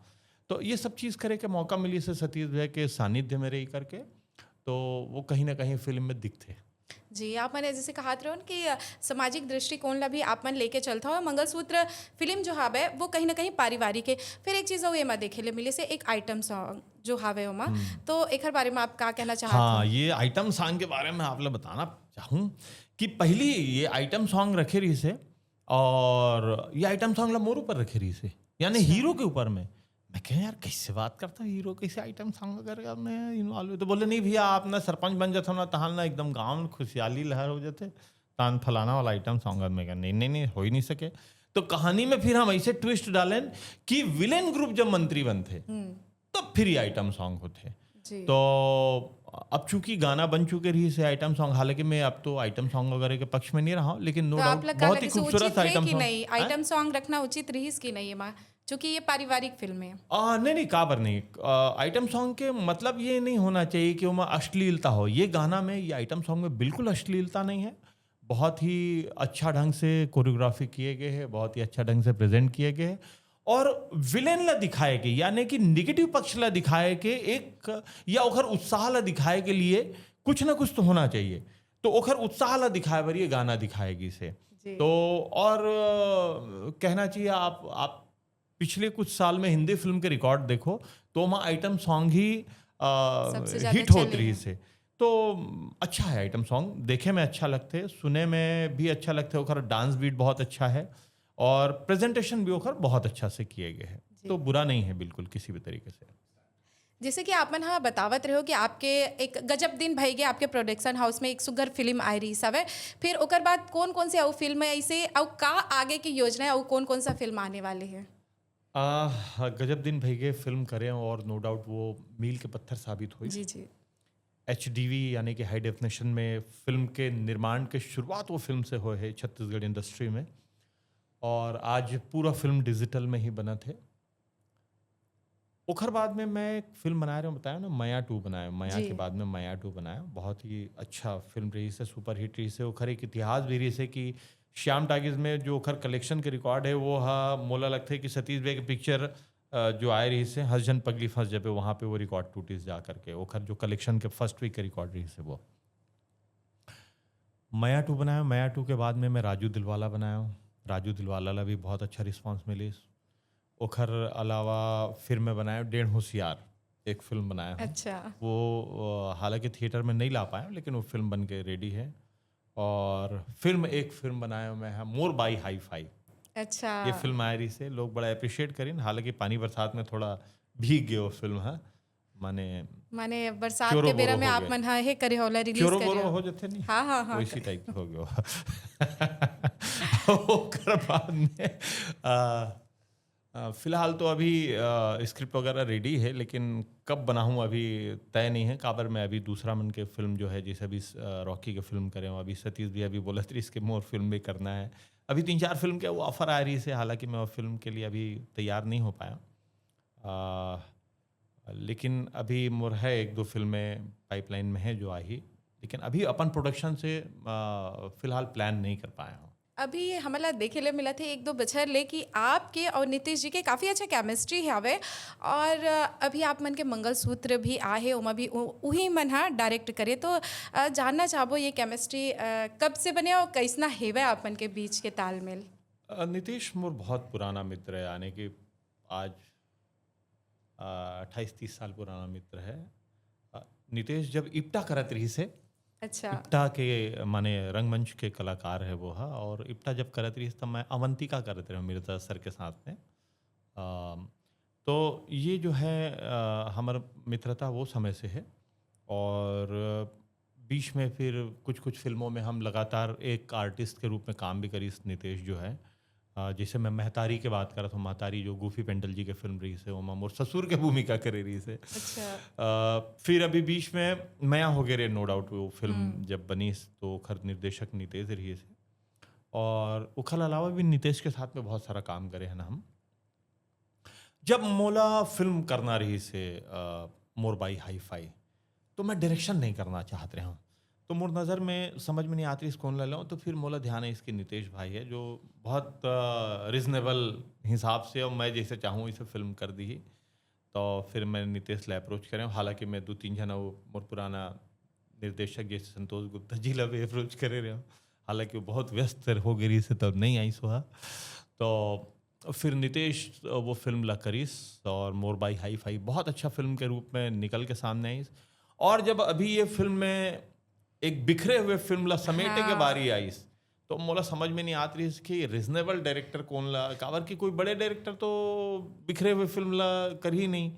तो ये सब चीज़ करे के मौका मिली से सतीश भैया के सानिध्य में रही करके, तो वो कहीं ना कहीं फिल्म में दिखते। जी, आप मैंने जैसे कहा था कि सामाजिक दृष्टिकोण ला भी आप मन लेके चलता हो। मंगलसूत्र फिल्म जो हावे वो कहीं ना कहीं पारिवारिक है। फिर एक चीज़ वो ये देखे ले मिले से एक आइटम सॉन्ग जो हावे ओमा, तो एक बारे में आप क्या कहना चाहते हैं? हाँ, ये आइटम सॉन्ग के बारे में आप लोग बताना चाहूँ कि पहली ये आइटम सॉन्ग रखे रही से, और ये आइटम सॉन्ग ला मोर ऊपर रखे रही से, यानी हीरो के ऊपर में। मैं कह यार कैसे बात करता हूँ, हीरो कैसे आइटम सॉन्ग अगर मैं इन्वॉल्व, तो बोले नहीं भैया आप ना सरपंच बन जाते हो ना तहां ना एकदम गाँव में खुशहाली लहर हो जाते, तान फलाना वाला आइटम सॉन्ग। मैं कहा नहीं हो ही नहीं सके। तो कहानी में फिर हम ऐसे ट्विस्ट डालें कि विलेन ग्रुप जब मंत्री बनते तब फिर ये आइटम सॉन्ग होते। तो अब चूंकि गाना बन चुके रही से आइटम सॉन्ग, हालांकि मैं अब तो आइटम सॉन्ग वगैरह के पक्ष में नहीं रहा हूँ, लेकिन नो डाउट बहुत ही खूबसूरत आइटम सॉन्ग। नहीं आइटम सॉन्ग रखना उचित रही कि नहीं है, चूंकि ये पारिवारिक फिल्म है। नहीं काबर नहीं, आइटम सॉन्ग के मतलब ये नहीं होना चाहिए कि वो अश्लीलता हो। ये गाना में, ये आइटम सॉन्ग में बिल्कुल अश्लीलता नहीं है। बहुत ही अच्छा ढंग से कोरियोग्राफी किए गए हैं, बहुत ही अच्छा ढंग से प्रेजेंट किए गए हैं, और विलेन ला दिखाए के यानी कि निगेटिव पक्ष ला दिखाए के एक, या ओखर उत्साह ला दिखाए के लिए कुछ ना कुछ तो होना चाहिए। तो ओखर उत्साह ला दिखाए बर ये गाना दिखाएगी से। तो और कहना चाहिए आप पिछले कुछ साल में हिंदी फिल्म के रिकॉर्ड देखो तो वहाँ आइटम सॉन्ग ही हिट होती रही से। तो अच्छा है आइटम सॉन्ग, देखे में अच्छा लगते, सुने में भी अच्छा लगते, ओखर डांस बीट बहुत अच्छा है, और प्रेजेंटेशन भी ओखर बहुत अच्छा से किए गए हैं। तो बुरा नहीं है बिल्कुल किसी भी तरीके से। जैसे कि आप मन हाँ बतावत रहे हो कि आपके एक गजब दिन भई गए आपके प्रोडक्शन हाउस में एक सुगर फिल्म आई रही सब है, फिर ओकर बाद कौन कौन से फिल्म है ऐसे और का आगे की योजना है और कौन कौन सा फिल्म आने वाले है? गजब दिन भईगे फिल्म करें और नो डाउट वो मील के पत्थर साबित हुई। जी, जी। एचडीवी यानी कि हाई डेफिनेशन में फिल्म के निर्माण के शुरुआत वो फिल्म से हुए है छत्तीसगढ़ इंडस्ट्री में, और आज पूरा फिल्म डिजिटल में ही बना थे। ओखर बाद में मैं एक फिल्म बना रहा हूँ, बताया ना, माया 2 बनाया। माया जी। के बाद में माया 2 बनाया, बहुत ही अच्छा फिल्म रही से, सुपर हिट रही से। ओखर एक इतिहास भी रही से कि श्याम टाकीज में जो ओखर कलेक्शन के रिकॉर्ड है वो हा मोला लगता है कि सतीश भाई की पिक्चर जो आए रही से हंस जन पगली फंस जबे, वहाँ पे वो रिकॉर्ड टूटी जा करके। ओखर जो कलेक्शन के फर्स्ट वीक के रिकॉर्ड रही से वो माया 2 बनाया। माया 2 के बाद में मैं राजू दिलवाला बनाया हूँ। राजू दिलवाला ला भी बहुत अच्छा रिस्पांस मिली। ओखर अलावा फिर मैं बनाया डेढ़ होशियार, एक फिल्म बनाया हूँ। अच्छा। वो हालांकि थिएटर में नहीं ला पाया हूँ, लेकिन वो फिल्म बन के रेडी है। और एक फिल्म बनाया हूँ मैं, है मोर बाई हाई फाई। अच्छा। ये फिल्म आए रही से लोग बड़ा अप्रिशिएट करें, हालांकि पानी बरसात में थोड़ा भीग गए वो फिल्म। है माने माने बरसात क्योरो के बेरा बोरो में हो आप गए, मन हा हे करे होला, रिलीज़ क्योरो करे बोरो हो। हो जाते नहीं, हाँ, हाँ, हाँ। वैसी टाइप हो गयो। ओकर बाद में फिलहाल तो अभी स्क्रिप्ट वगैरह रेडी है, लेकिन कब बनाऊँ अभी तय नहीं है। काबर में अभी दूसरा मन के फिल्म जो है, जैसे अभी रॉकी के फिल्म करे हूँ, अभी सतीश भी अभी बोला था इसके मोर फिल्म भी करना है। अभी 3-4 फिल्म के वो ऑफर आ रही से, हालांकि मैं वो फिल्म के लिए अभी तैयार नहीं हो पाया। लेकिन अभी मोर है 1-2 फिल्में पाइपलाइन में है जो आई, लेकिन अभी अपन प्रोडक्शन से फिलहाल प्लान नहीं कर पाया हूँ। अभी हमला देखे ले मिला थे 1-2 बछर ले कि आपके और नीतीश जी के काफ़ी अच्छा केमिस्ट्री हवे, और अभी आप मन के मंगलसूत्र भी आहे, ओमा भी उही मन हा डायरेक्ट करे। तो जानना चाहबो ये केमिस्ट्री कब से बने और कैसना हेवे आप मन के बीच के तालमेल? नितीश मोर बहुत पुराना मित्र है, यानी कि आज 28-30 साल पुराना मित्र है। अ, नितेश जब इप्टा करत रही से, अच्छा। इप्टा के माने रंगमंच के कलाकार है वो हा, और इप्टा जब करत रही तब मैं अवंतिका करत रहा मिर्जा सर के साथ में। तो ये जो है हमारा मित्रता वो समय से है। और बीच में फिर कुछ कुछ फिल्मों में हम लगातार एक आर्टिस्ट के रूप में काम भी करी। नितेश जो है, जैसे मैं महतारी के बात कर रहा था, महतारी जो गूफी पेंडल जी के फिल्म रही से, वो मोर ससुर के भूमिका करे रही से। अच्छा। फिर अभी बीच में मया हो गए रे, नो डाउट वो हुँ। फिल्म जब बनी तो खर निर्देशक नितेश रही से। और उखल अलावा भी नितेश के साथ में बहुत सारा काम करे हैं ना हम। जब मोला फिल्म करना रही से मोर बाई हाई फाई, तो मैं डायरेक्शन नहीं करना चाहत रहा हूँ। तो मोर नज़र में समझ में नहीं आती इस कौन ले लो, तो फिर मोला ध्यान है इसके नितेश भाई है जो बहुत रिजनेबल हिसाब से, और मैं जैसे चाहूँ इसे फिल्म कर दी। तो फिर मैं नितेश ले अप्रोच करें, हालांकि मैं 2-3 जन वो मोर पुराना निर्देशक जैसे संतोष गुप्ता जी ला भी अप्रोच करे रहे हो, हालांकि वो बहुत व्यस्त हो गई से तब नहीं आई सुहा। तो फिर नितेश वो फिल्म ला करीस, और मोर बाई हाई फाई बहुत अच्छा फिल्म के रूप में निकल के सामने आई। और जब अभी ये फिल्म में एक बिखरे हुए फिल्म ला समेटे के हाँ। बारी आई, तो मोला समझ में नहीं आती रही कि रिजनेबल डायरेक्टर कौन ला, काबर की कोई बड़े डायरेक्टर तो बिखरे हुए फिल्म ला कर ही नहीं।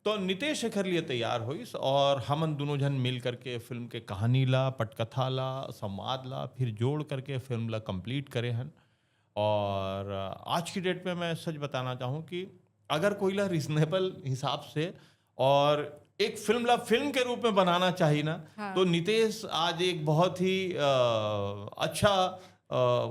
तो नितेश शेखर लिए तैयार हुई, और हमन दोनों जन मिल करके फिल्म के कहानी ला, पटकथा ला, संवाद ला, फिर जोड़ करके फिल्म ला कंप्लीट करे हन। और आज की डेट में मैं सच बताना चाहूँ कि अगर कोई ला रिजनेबल हिसाब से और एक फिल्म ला फिल्म के रूप में बनाना चाहिए ना, हाँ। तो नितेश आज एक बहुत ही अच्छा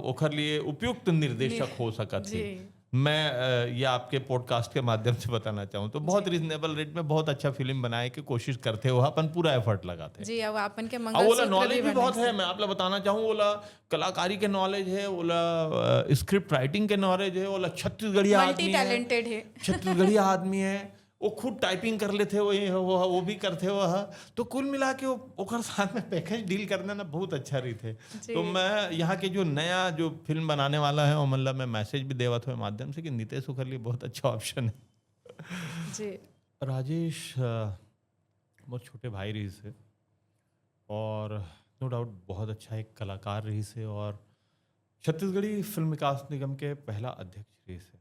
ओखर लिए उपयुक्त निर्देशक हो सकत जी। है। मैं ये आपके पॉडकास्ट के माध्यम से बताना चाहूँ तो बहुत जी। रिजनेबल रेट में बहुत अच्छा फिल्म बनाए के कोशिश करते हो, अपन पूरा एफर्ट लगाते हैं। जी, अब आपन के अब ओला मंगलसूत्र नॉलेज भी बने बहुत है, से। मैं आपला बताना चाहूँ, ओला कलाकारी के नॉलेज है, ओला स्क्रिप्ट राइटिंग के नॉलेज है, ओला छत्तीसगढ़िया मल्टी आदमी है, टैलेंटेड है। छत्तीसगढ़िया आदमी है, वो खुद टाइपिंग कर लेते हो, ये वो भी करते हो। तो कुल मिला के ओकर साथ में पैकेज डील करना ना बहुत अच्छा रही थे। जी। तो मैं यहाँ के जो नया जो फिल्म बनाने वाला है, और मतलब मैं मैसेज भी देवत हुए माध्यम से कि नितेश ओखर लिए बहुत अच्छा ऑप्शन है। जी। राजेश बहुत छोटे भाई रही से, और नो डाउट बहुत अच्छा एक कलाकार रही से, और छत्तीसगढ़ी फिल्म विकास निगम के पहला अध्यक्ष रही से।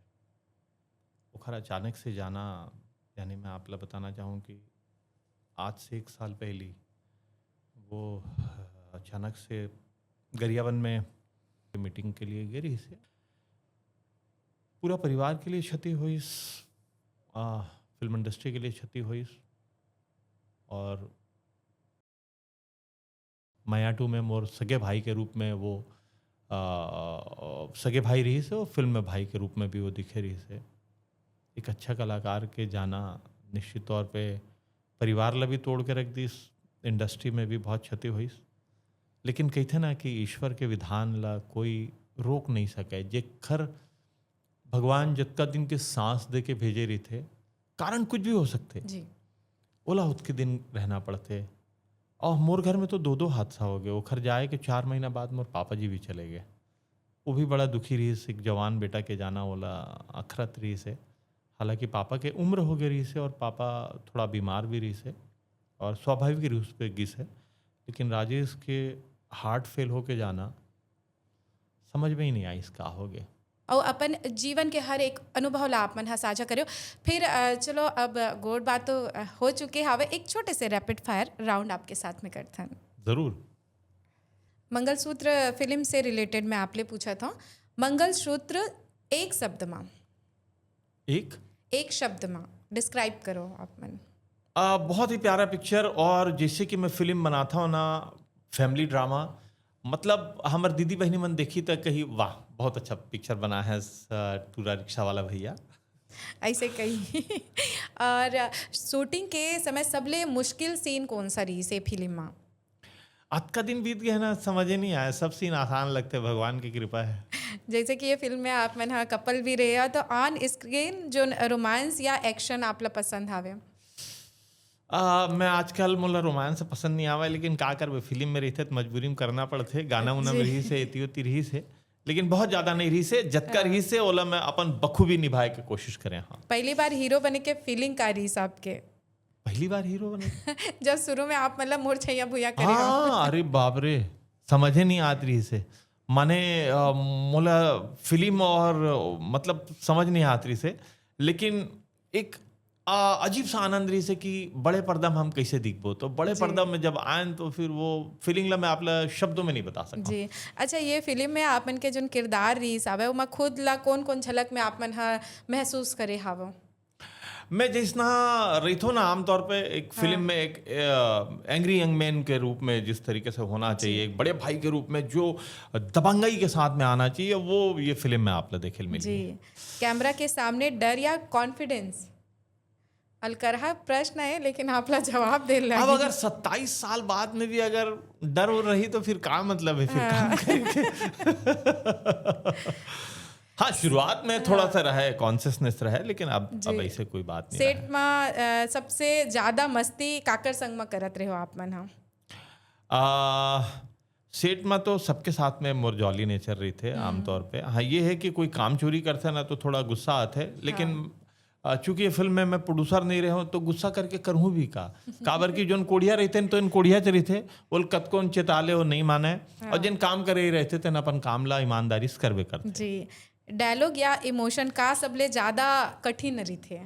ओखर अचानक से जाना, यानी मैं आपला बताना चाहूँ कि आज से 1 साल पहले वो अचानक से गरियाबंद में मीटिंग के लिए गई रही से। पूरा परिवार के लिए क्षति हुई, फिल्म इंडस्ट्री के लिए क्षति हुई। और माया टू में मोर सगे भाई के रूप में वो सगे भाई रही से, और फिल्म में भाई के रूप में भी वो दिखे रही से। एक अच्छा कलाकार के जाना निश्चित तौर पे परिवार ला भी तोड़ के रख दी, इंडस्ट्री में भी बहुत क्षति हुई। लेकिन कहते ना कि ईश्वर के विधान ला कोई रोक नहीं सके। जे खर भगवान जितना दिन के सांस दे के भेजे रही थे, कारण कुछ भी हो सकते जी ओला उसके दिन रहना पड़ते। और मोर घर में तो 2 हादसा हो गए। वो घर जाए के 4 महीना बाद मोर पापा जी भी चले गए। वो भी बड़ा दुखी रही से, एक जवान बेटा के जाना ओला अखरत रही से। हालांकि पापा के उम्र हो गई रही से और पापा थोड़ा बीमार भी रही से और स्वाभाविक रूप से गिस है। लेकिन राजेश के हार्ट फेल होके जाना समझ में ही नहीं आई इसका हो गए। और अपन जीवन के हर एक अनुभव ला आप मन हा साझा करो। फिर चलो अब गोड़ बात तो हो चुके हवे, एक छोटे से रैपिड फायर राउंड आपके साथ में करथन। जरूर। मंगलसूत्र फिल्म से रिलेटेड मैं आपले पूछा था। मंगलसूत्र एक शब्द में, एक शब्द में डिस्क्राइब करो आप मन। बहुत ही प्यारा पिक्चर। और जैसे कि मैं फिल्म बनाता हूँ ना, फैमिली ड्रामा, मतलब हमारे दीदी बहनी मन देखी तो कही वाह बहुत अच्छा पिक्चर बना है पूरा रिक्शा वाला भैया, ऐसे कही। और शूटिंग के समय सबले मुश्किल सीन कौन सा रही से फिल्म में? आज का दिन बीत गया ना, समझ ही नहीं आया। सब सीन आसान लगते, भगवान की कृपा है। जैसे कि ये फिल्म में आप मन हा कपल भी रहे हो, तो ऑन स्क्रीन जो रोमांस या एक्शन आपला पसंद हावे? मैं आजकल मोला रोमांस पसंद नहीं आवा, लेकिन का करबे, फिल्म में रहते तो मजबूरी में करना पड़ते। गाना उना में रही से इति रही से, लेकिन बहुत ज्यादा नहीं रही से। जतका रही से ओला मैं अपन बखूबी निभाए के कोशिश करें। हाँ, पहली बार हीरो बने के फीलिंग का रही आपके? पहली बार हीरो बने जब शुरू में आप मतलब मोर छैया भुया करे। हाँ, अरे बाप रे, समझे नहीं आत रही से। माने मोला फिल्म और मतलब समझ नहीं आत रही से, लेकिन एक अजीब सा आनंद रही से कि बड़े पर्दा में हम कैसे दिखबो। तो बड़े पर्दा में जब आए तो फिर वो फीलिंग ला मैं आप शब्दों में नहीं बता सकता। जी अच्छा, ये फिल्म में आप मन के जो किरदार रही सावे उमा खुद ला कौन कौन झलक में आप मन हा महसूस करे हावो? मैं जिसना रही ना आमतौर पे एक फिल्म में एक एंग्री यंग मैन के रूप में जिस तरीके से होना चाहिए, एक बड़े भाई के रूप में जो दबंगई के साथ में आना चाहिए, वो ये फिल्म में आप देखे मिली। जी, कैमरा के सामने डर या कॉन्फिडेंस? अलकरहा प्रश्न है लेकिन आप ला जवाब दे अब अगर 27 साल बाद में भी अगर डर हो रही तो फिर क्या मतलब है, फिर काम करेंगे। हाँ, शुरुआत में थोड़ा सा रहा है, कॉन्शियसनेस रहा है, लेकिन अब ऐसे कोई बात नहीं। सेट में सबसे ज्यादा मस्ती काकर संग में करत रहे हो आप मन? हाँ, सेट में तो सबके साथ में मोर जॉली नेचर रही थे आमतौर पे। हाँ, ये है कि कोई काम चोरी करते ना तो थोड़ा गुस्सा आते है, लेकिन चूंकि ये फिल्म में मैं प्रोड्यूसर नहीं रहा हूँ तो गुस्सा करके करूँ भी का काबर की जोन कोढ़िया रहते हैं तो इन कोढ़िया चरी थे वो कतकोन चेताले वो नहीं माने। और जिन काम करे रहते थे अपन काम ला ईमानदारी से करवे करते। जी, डायलॉग या इमोशन का सबले ज्यादा कठिन रही थे?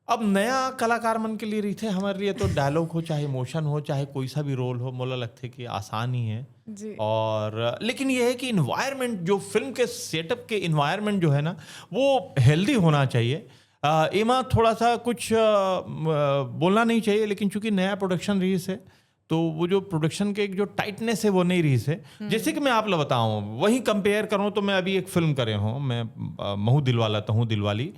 अब नया कलाकार मन के लिए रही थे, हमारे लिए तो डायलॉग हो चाहे इमोशन हो चाहे कोई सा भी रोल हो, मोला लगते कि आसान ही है जी। और लेकिन ये है कि इन्वायरमेंट जो फिल्म के सेटअप के इन्वायरमेंट जो है ना वो हेल्दी होना चाहिए। एमा थोड़ा सा कुछ बोलना नहीं चाहिए, लेकिन चूंकि नया प्रोडक्शन रही है तो वो जो प्रोडक्शन के एक जो टाइटनेस है वो नहीं रही है। जैसे कि मैं आप लोग बताऊं, वही कंपेयर करूं तो मैं अभी एक फिल्म करे हूं, मैं महू दिलवाला तहूँ दिलवाली,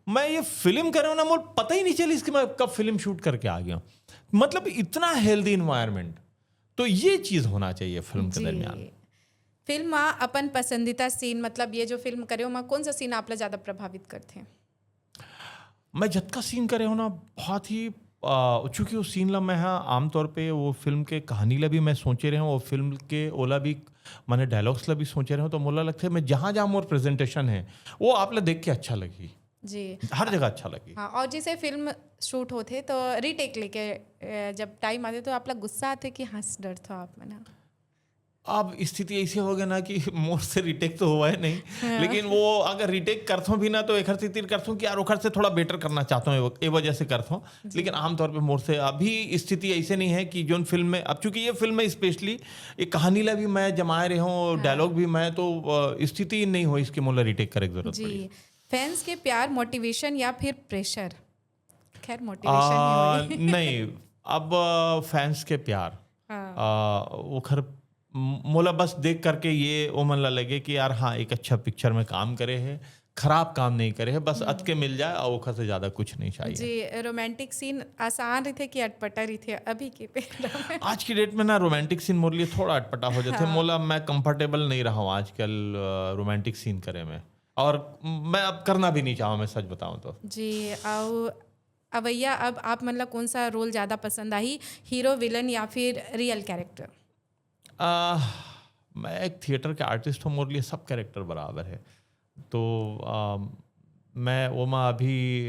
मैं ये फिल्म कर रहा हूँ ना, मुझे पता ही नहीं चली इसकी मैं कब फिल्म शूट करके आ गया। मतलब इतना हेल्दी इन्वायरमेंट, तो ये चीज होना चाहिए फिल्म के दरमियान। फिल्म में अपन पसंदीदा सीन, मतलब ये जो फिल्म करे हो कौन सा सीन आप लोग ज्यादा प्रभावित करते हैं? मैं जतका सीन करे हो ना बहुत ही चूंकि वो सीन ला मैं हाँ आमतौर पे वो फिल्म के कहानी ला भी मैं सोचे रहे हूँ और फिल्म के ओला भी मैंने डायलॉग्स ला भी सोचे रहे हूँ, तो मोला लगता है मैं जहाँ जहाँ मोर प्रेजेंटेशन है वो आप ला देख के अच्छा लगी जी, हर जगह अच्छा लगी। हाँ, और जैसे फिल्म शूट होते तो रीटेक लेके जब टाइम आते तो आप लोग गुस्सा आते कि हंस डर था आप मना? अब स्थिति ऐसी हो गई ना कि मोर से रिटेक तो हुआ है नहीं, लेकिन वो अगर रिटेक करता भी ना तो एक हर तीर करता हूँ कि यार ओखर से थोड़ा बेटर करना चाहता हूँ, ए वजह से करता हूँ। लेकिन आमतौर पे मोर से अभी स्थिति ऐसे नहीं है कि जोन फिल्म में, अब चूंकि ये फिल्म में स्पेशली एक कहानी ला भी मैं जमाए रहे हूँ, डायलॉग भी मैं, तो स्थिति नहीं हो इसकी मोला रिटेक करे की जरूरत पड़ी। जी, फैंस के प्यार, मोटिवेशन या फिर प्रेशर? खैर मोटिवेशन ही हुई। नहीं, अब फैंस के प्यार हाँ। वो खर मोला बस देख करके ये ओ मन ला लगे कि यार हाँ एक अच्छा पिक्चर में काम करे है, खराब काम नहीं करे है, बस अत के मिल जाए और ओखर से ज्यादा कुछ नहीं चाहिए। जी, रोमांटिक सीन आसान रही थे कि अटपटा रही थे अभी के पेड़ा में? आज की डेट में ना रोमांटिक सीन मोर लिए थोड़ा अटपटा हो जाते मोला, मैं कंफर्टेबल नहीं रहा हूँ आजकल रोमांटिक सीन करे में, और मैं अब करना भी नहीं चाहूँ, मैं सच बताऊँ तो। जी, और अवैया अब आप मतलब कौन सा रोल ज़्यादा पसंद आई, हीरो, विलन या फिर रियल कैरेक्टर? मैं एक थिएटर के आर्टिस्ट हूँ, मोरे लिए सब कैरेक्टर बराबर है, तो मैं वो मैं अभी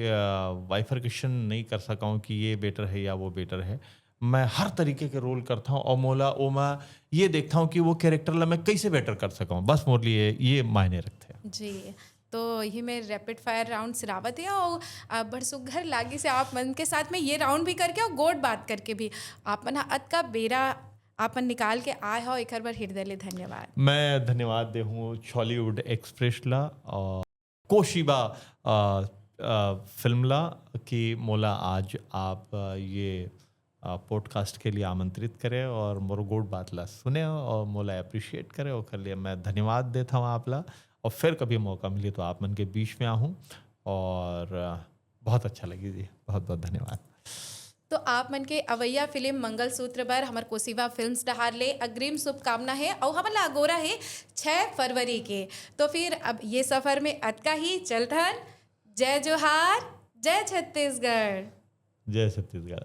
वाइफर्केशन नहीं कर सका हूँ कि ये बेटर है या वो बेटर है। मैं हर तरीके के रोल करता हूँ और मोला वो मैं ये देखता हूँ कि वो कैरेक्टर ला मैं कैसे बेटर कर सका हूँ, बस मोरे लिए ये मायने रखते हैं। जी, तो ये में रैपिड फायर राउंड सिरावत है और बड़ सुघर लागी से आप मन के साथ में ये राउंड भी करके और गोड बात करके भी आप मन अत का बेरा आपन निकाल के आए हो, एक बार हृदय ले धन्यवाद। मैं धन्यवाद दे हूँ छॉलीवुड एक्सप्रेस ला और कोशिबा फिल्म ला कि मोला आज आप ये पॉडकास्ट के लिए आमंत्रित करें और मोर गोड बात ला सुने और मोला अप्रिशिएट करे, और कर लिए मैं धन्यवाद देता हूँ आप ला, और फिर कभी मौका मिले तो आप मन के बीच में आहूँ, और बहुत अच्छा लगी जी, बहुत बहुत धन्यवाद। तो आप मन के अवैया फिल्म मंगलसूत्र पर हमार कोसिवा फिल्म्स डहार ले अग्रिम शुभकामना है और हमारा अगोरा है 6 फरवरी के। तो फिर अब ये सफर में अतका ही चलथन। जय जोहार, जय छत्तीसगढ़। जय छत्तीसगढ़।